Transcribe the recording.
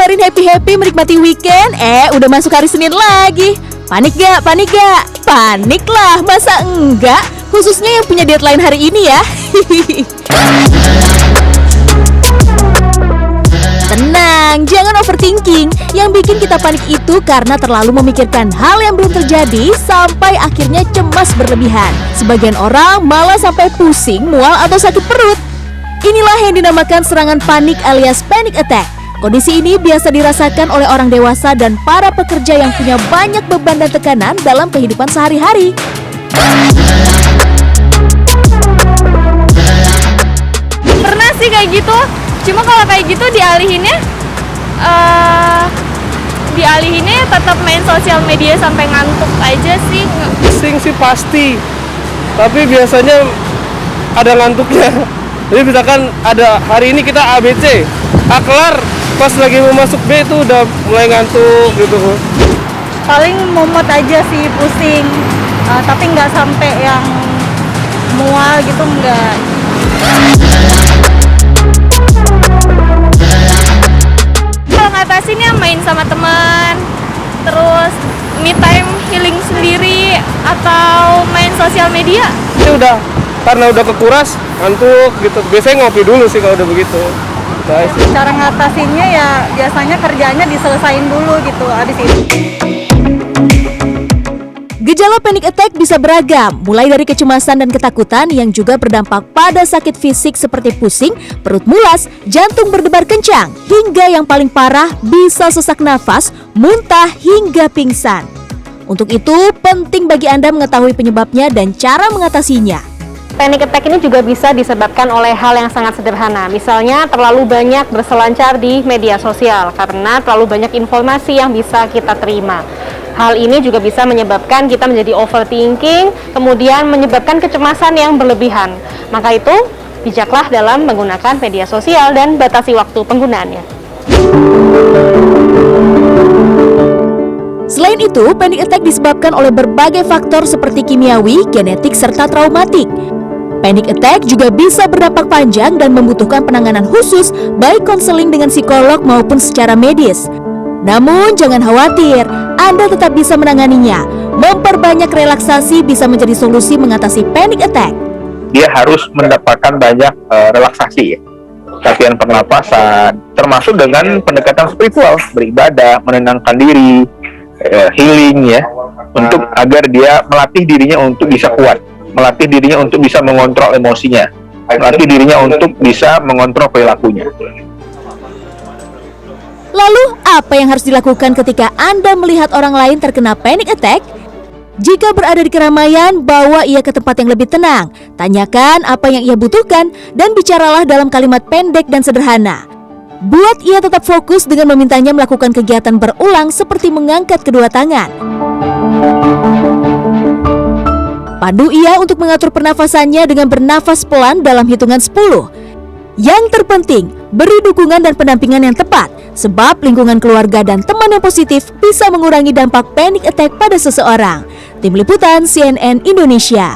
Kemarin happy-happy menikmati weekend, udah masuk hari Senin lagi. Panik gak? Panik gak? Panik lah, masa enggak? Khususnya yang punya deadline hari ini ya. Tenang, jangan overthinking. Yang bikin kita panik itu karena terlalu memikirkan hal yang belum terjadi sampai akhirnya cemas berlebihan. Sebagian orang malah sampai pusing, mual atau sakit perut. Inilah yang dinamakan serangan panik alias panic attack. Kondisi ini biasa dirasakan oleh orang dewasa dan para pekerja yang punya banyak beban dan tekanan dalam kehidupan sehari-hari. Pernah sih kayak gitu, cuma kalau kayak gitu dialihinnya tetap main sosial media sampai ngantuk aja sih. Pusing sih pasti, tapi biasanya ada ngantuknya. Jadi misalkan ada hari ini kita ABC, A kelar, pas lagi mau masuk B itu udah mulai ngantuk gitu. Paling momot aja sih, pusing, tapi nggak sampai yang mual gitu, nggak. Kalau ngatasinnya main sama teman, terus me time healing sendiri, atau main sosial media. Ini karena udah kekuras, ngantuk gitu. Biasanya ngopi dulu sih kalau udah begitu. Cara ngatasinnya ya biasanya kerjanya diselesain dulu gitu, habis itu. Gejala panic attack bisa beragam, mulai dari kecemasan dan ketakutan yang juga berdampak pada sakit fisik seperti pusing, perut mulas, jantung berdebar kencang, hingga yang paling parah bisa sesak nafas, muntah, hingga pingsan. Untuk itu, penting bagi Anda mengetahui penyebabnya dan cara mengatasinya. Panic attack ini juga bisa disebabkan oleh hal yang sangat sederhana. Misalnya terlalu banyak berselancar di media sosial karena terlalu banyak informasi yang bisa kita terima. Hal ini juga bisa menyebabkan kita menjadi overthinking, kemudian menyebabkan kecemasan yang berlebihan. Maka itu, bijaklah dalam menggunakan media sosial dan batasi waktu penggunaannya. Selain itu, panic attack disebabkan oleh berbagai faktor seperti kimiawi, genetik, serta traumatik. Panic attack juga bisa berdampak panjang dan membutuhkan penanganan khusus, baik konseling dengan psikolog maupun secara medis. Namun jangan khawatir, Anda tetap bisa menanganinya. Memperbanyak relaksasi bisa menjadi solusi mengatasi panic attack. Dia harus mendapatkan banyak relaksasi ya. Latihan pernapasan, termasuk dengan pendekatan spiritual, beribadah, menenangkan diri, healing ya, untuk agar dia melatih dirinya untuk bisa kuat, melatih dirinya untuk bisa mengontrol emosinya, melatih dirinya untuk bisa mengontrol perilakunya. Lalu, apa yang harus dilakukan ketika Anda melihat orang lain terkena panic attack? Jika berada di keramaian, bawa ia ke tempat yang lebih tenang. Tanyakan apa yang ia butuhkan dan bicaralah dalam kalimat pendek dan sederhana. Buat ia tetap fokus dengan memintanya melakukan kegiatan berulang seperti mengangkat kedua tangan. Pandu ia untuk mengatur pernafasannya dengan bernafas pelan dalam hitungan 10. Yang terpenting, beri dukungan dan pendampingan yang tepat, sebab lingkungan keluarga dan teman yang positif bisa mengurangi dampak panic attack pada seseorang. Tim Liputan CNN Indonesia.